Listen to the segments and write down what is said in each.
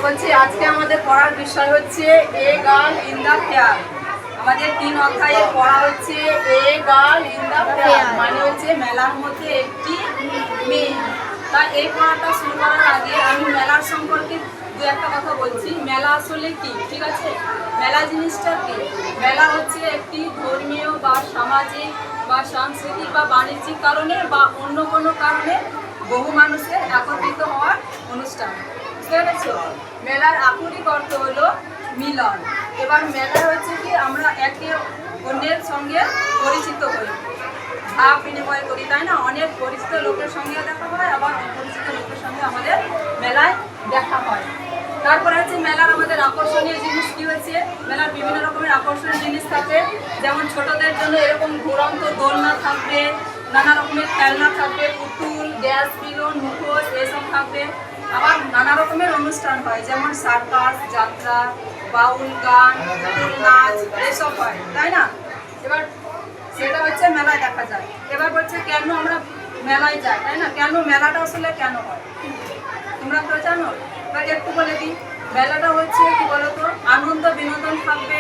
বলছি আজকে আমাদের পড়ার বিষয় হচ্ছে a girl in the fair. আমাদের 3 অধ্যায়ের পড়া হচ্ছে a girl in the fair, মানে হচ্ছে মেলার মধ্যে একটি মেয়ে। তা এই পড়াটা শুরু করার আগে আমি মেলার সম্পর্কে দু একটা কথা বলছি। মেলা আসলে কি, ঠিক আছে? মেলা জিনিসটা কি? মেলা হচ্ছে একটি ধর্মীয় বা সামাজিক বা সাংস্কৃতিক বা বাণিজ্যিক কারণে বা অন্য কোনো কারণে বহু মানুষের একত্রিত হওয়ার অনুষ্ঠান। বুঝতে পেরেছো? মেলার আক্ষরিক অর্থ হলো মিলন। এবার মেলা হচ্ছে কি আমরা একে অন্যের সঙ্গে পরিচিত হই, ভাব বিনিময় করি, তাই না? অনেক পরিচিত লোকের সঙ্গে দেখা হয়, আবার অপরিচিত লোকের সঙ্গে আমাদের মেলায় দেখা হয়। তারপরে হচ্ছে মেলার আমাদের আকর্ষণীয় জিনিস কি হচ্ছে, মেলার বিভিন্ন রকমের আকর্ষণীয় জিনিস থাকে। যেমন ছোটদের জন্য এরকম ঘুরন্ত দোলনা থাকবে, নানা রকমের খেলনা থাকবে, পুতুল, গ্যাস বেলুন, মুখোশ এসব থাকবে। আবার নানা রকমের অনুষ্ঠান হয়, যেমন সার্কাস, যাত্রা, বাউল গান, পুতুল নাচ এসব হয়, তাই না? এবার সেটা হচ্ছে মেলায় দেখা যায়। এবার বলছে কেন আমরা মেলায় যাই, তাই না? কেন মেলাটা আসলে কেন হয় তোমরা তো জানো? এবার একটু বলে দিই। মেলাটা হচ্ছে কি বলতো, আনন্দ বিনোদন থাকবে,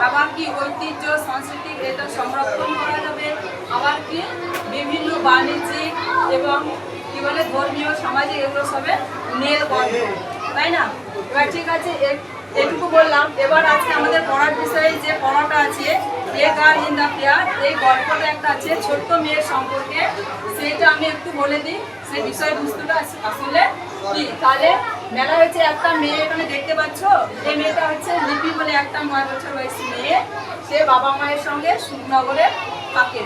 আবার কি ঐতিহ্য সংস্কৃতি এটা সংরক্ষণ করা যাবে, আবার কি বিভিন্ন বাণিজ্যিক এবং কি বলে ধর্মীয় সামাজিক এগুলো সবে মেল বন্ধ, তাই না? এবার ঠিক আছে, এটুকু বললাম। এবার আজকে আমাদের পড়ার বিষয়ে যে পড়াটা আছে a girl in the fair, এই গল্পটা একটা আছে ছোট্ট মেয়ের সম্পর্কে, সেটা আমি একটু বলে দিই। সেই বিষয়বস্তুটা আসলে কি, তাহলে মেলা হচ্ছে একটা মেয়ে এখানে দেখতে পাচ্ছ। এই মেয়েটা হচ্ছে লিপি বলে একটা 9 বছর বয়সী মেয়ে। সে বাবা মায়ের সঙ্গে সুখনগরে থাকে।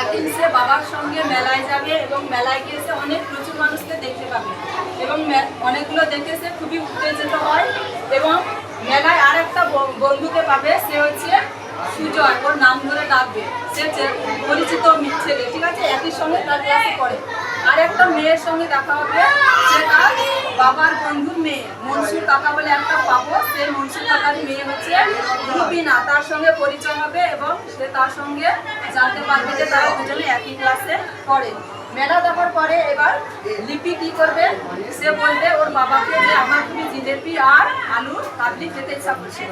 একদিন সে বাবার সঙ্গে মেলায় যাবে এবং মেলায় গিয়ে সে অনেক প্রচুর মানুষকে দেখতে পাবে এবং অনেকগুলো দেখে সে খুবই উত্তেজিত হয় এবং মেলায় আর একটা বন্ধুকে পাবে, সে হচ্ছে সুজয়, ওর নাম ধরে ডাকবে। সে পরিচিত ছেলে, ঠিক আছে, একই সঙ্গে তার ক্লাসে পড়ে। আর একটা মেয়ের সঙ্গে দেখা হবে, সে তার বাবার বন্ধুর মেয়ে, মনসুর কাকা বলে একটা পাবো। সেই মনসুর কাকার মেয়ে হচ্ছে রুবিনা, তার সঙ্গে পরিচয় হবে এবং সে তার সঙ্গে জানতে পারবে যে তারা দুজনে একই ক্লাসে পড়ে। মেলা দেখার পরে এবার লিপি কি করবে, সে বলবে ওর বাবাকে যে আমার খুবই জিলেপি আর আলুর কাবলি খেতে ইচ্ছা করছে।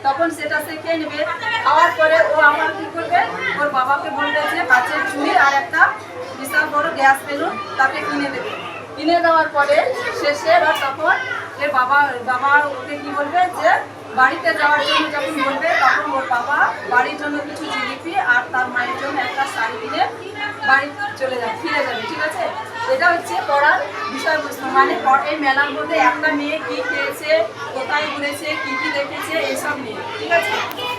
তখন সেটা সে খেয়ে নেবে। খাওয়ার পরে ও আবার কি করবে, ওর বাবাকে বলবে যে কাচের চুড়ি আর একটা বিশাল বড় গ্যাস বেলুন তাকে কিনে দেবে। কিনে দেওয়ার পরে শেষে এবার তখন এর বাবা ওকে কি বলবে যে বাড়িতে যাওয়ার জন্য যখন বলবে, তখন ওর বাবা বাড়ির জন্য কিছু জিলিপি আর তার মায়ের জন্য একটা শাড়ি কিনে বাড়ি ফিরে যাবে, ঠিক আছে? এটা হচ্ছে পড়ার বিষয়বস্তু। মানে এই মেলার মধ্যে একটা মেয়ে কি খেয়েছে, কোথায় ঘুরেছে, কি কি দেখেছে, এসব নিয়ে, ঠিক আছে?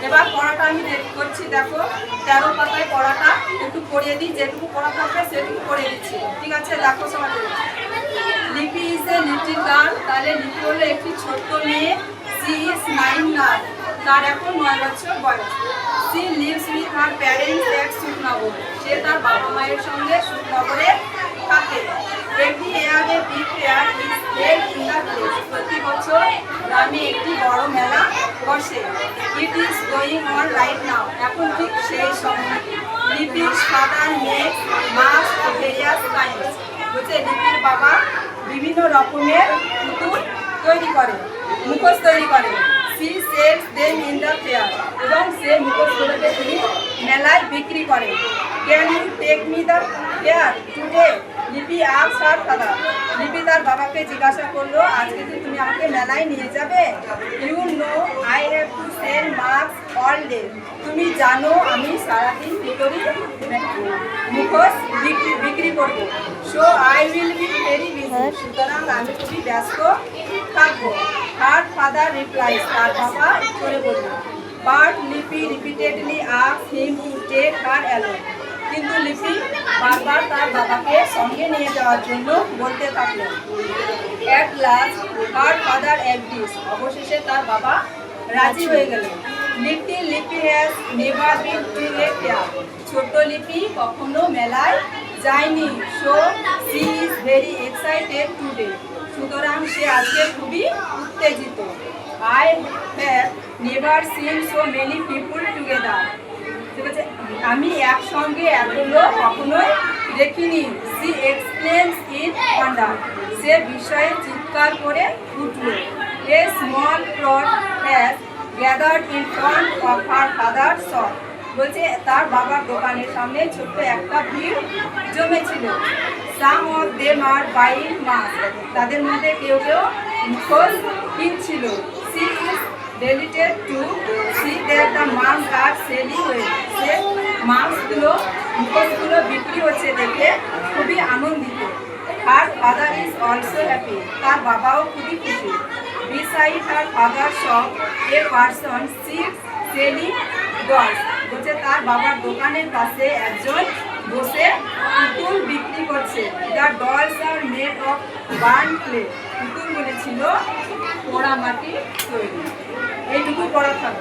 এবার পড়াটা আমি করছি, দেখো 13 পাতায় পড়াটা একটু পড়িয়ে দিই, যেটুকু পড়া থাকবে সেটুকু পড়িয়ে দিচ্ছি, ঠিক আছে? দেখো সবাই, লিপি ইজ এ লিটিল গার্ল। তাহলে লিপি হলো একটি ছোট্ট মেয়ে। সি ইজ 9 নাও, তার এখন 9 বছর বয়স। She lives with her parents at Sukhnagar, সে তার বাবা মায়ের সঙ্গে সুখনগরে থাকে। Every year a big fair is held in the village, প্রতি বছর গ্রামে একটি বড় মেলা বসে। It is going on right now, এখন ঠিক সেই সময়। লিপির father make mask of various kinds, হচ্ছে লিপির বাবা বিভিন্ন রকমের পুতুল তৈরি করে, মুখোশ তৈরি করে। She sells them in the fair, এবং সে মুখোশগুলোকে তিনি মেলায় বিক্রি করে। Can you take me the fair today, Lipi asked her father, Lipi তার বাবাকে জিজ্ঞাসা করলো আজকে কি তুমি আমাকে মেলায় নিয়ে যাবে? You know I have to sell mask all day, তুমি জানো আমি সারাদিন কি করি, মুখোশ বিক্রি করবো। So I will be very busy, সুতরাং আমি খুবই ব্যস্ত থাকবো। হার ফাদার রিপ্লাইজ, তার বাবা উত্তরে বলল। But Lipi repeatedly asked him to take her alone, কিন্তু লিপি বারবার তার বাবাকে সঙ্গে নিয়ে যাওয়ার জন্য বলতে থাকলো। At last her father agrees, অবশেষে তার বাবা রাজি হয়ে গেল। Little Lipi has never been to a fair, ছোট্ট লিপি কখনো মেলায় যায়নি। So she is very excited today, সুতরাং সে আজকে খুবই উত্তেজিত। I have never seen so many people together, ঠিক আছে, আমি একসঙ্গে এতগুলো কখনোই দেখিনি। সি এক্সপ্লেন্স ইন ওয়ান্ডার, সে বিষয়ে চিৎকার করে উঠল। A small crowd has gathered in front of her father's shop. বলছে তার বাবার দোকানের সামনে ছোট্ট একটা ভিড় জমেছিল। Some of them are buying masks. তাদের মধ্যে কেউ কেউ মুখোশ কিনছিল। She is delighted to see that the masks are selling well. সে মুখোশগুলো বিক্রি হচ্ছে দেখে খুবই আনন্দিত। Her father is also happy. তার বাবাও খুবই খুশি। Beside her father's shop, a person sits selling dolls. বলছে তার বাবার দোকানের পাশে একজন বসে পুতুল বিক্রি করছে। The dolls are made of burnt clay. পুতুলগুলি ছিল পোড়া মাটির তৈরি। এইটুকু পড়া থাকবে।